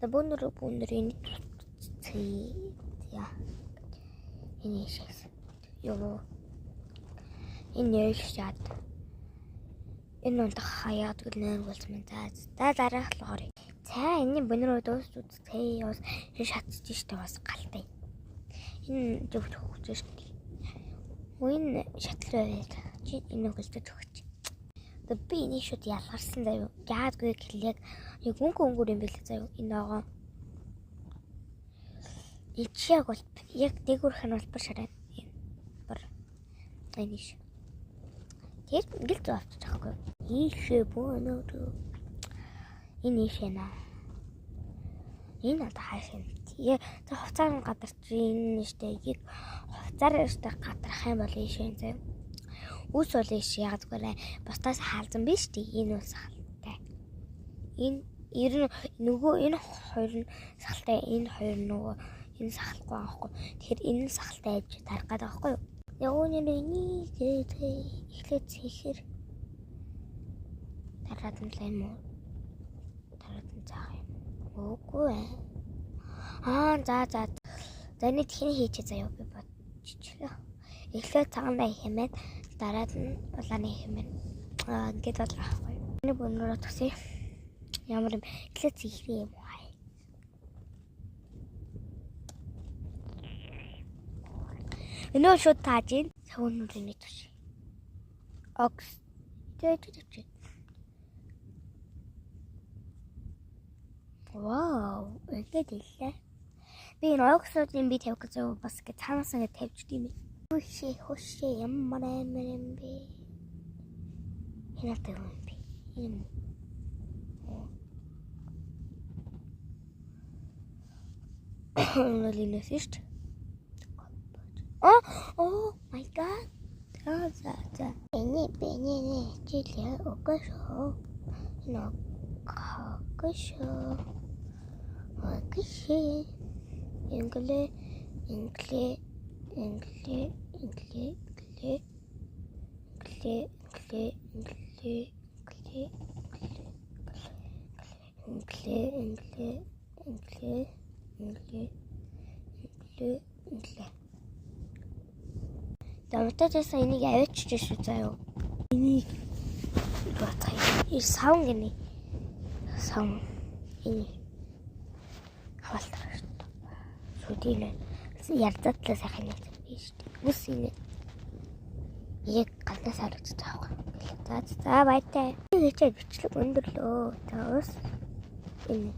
Өнөр энэ яа. Энэ шээс. Юу. Энэ яшаад. Энэ унтах хаяад гүлнээр болсон мэн. За дараах болохоор. За энэ өнөр үзтээ яус энэ шатж штэ бас галтай. Энэ зөвхөн хөвчөө штэ. Уин шатлаа байл. Чи энэ хөлтөд өгч. Би энэ шууд ялгарсан заяа. Яадгүй хэлэг яг өнгөр юм бэлээ заяа. Энэ байгаа. Ичээг бол яг дээгүүрх нь бол шараа. Энэ ш. Тэр ингээл зовч таахгүй. Ийшээ боноо. Энэ ишэна. Энэ одоо хаашаа. Тэгээ хуцаар гадарч энэ штэ. Яг хуцаар штэ гадарх юм бол ийшээ заяа. Үс бол ийш яг зүгээр бусдаас хаалзан биш тий энэ үс сахалтай. Энэ ер нь нөгөө энэ хоёр нь сахалтай энэ хоёр нөгөө энэ сахалгүй аахгүй. Тэгэхээр энэ сахалтай аж тарах гэдэг аахгүй юу? Явууны нэг эхлээд хийхэр дараад нь лайм уу? Дараад нь цаах юм. Үгүй ээ. За. За нэг тхиний хийчихээ заяа би бодчихлоо. Эхлээд цагаандаа хэмээд дараад нь улааны хэмээн. Ингээд бол аахгүй. Энэ өнөрөө тгсээ. Ямар юм эхлээд хийх юм аа. Өнөө шууд тааж ийн. Өнөрний туш. Окс. Тэт. Вау, ингээд илээ. Би энэ оксуудын би тавих гэж бас гэж цаанаас ингээд тавьж дийм. Хөшөө ямар юм бэ? Хинаатай юм би. Энэ. Линэс шүү дээ. Oh my god. За. Эний жилээ окошоо. Энэ окошоо. Окошоо. Инглээ. Давтаасаа энийг авчиж шүү заяа. Энийг батгай. И саун гинэ. Саун. Энэ хавалтар шүү. Сүдийнэ. Ярдатлаа сайхан нэг биш шүү. Ус энэ. Яг галнаас харагдаж байгаа. За баяртай. Хийчээд бичлэг өндөрлөө. За ус. Энэ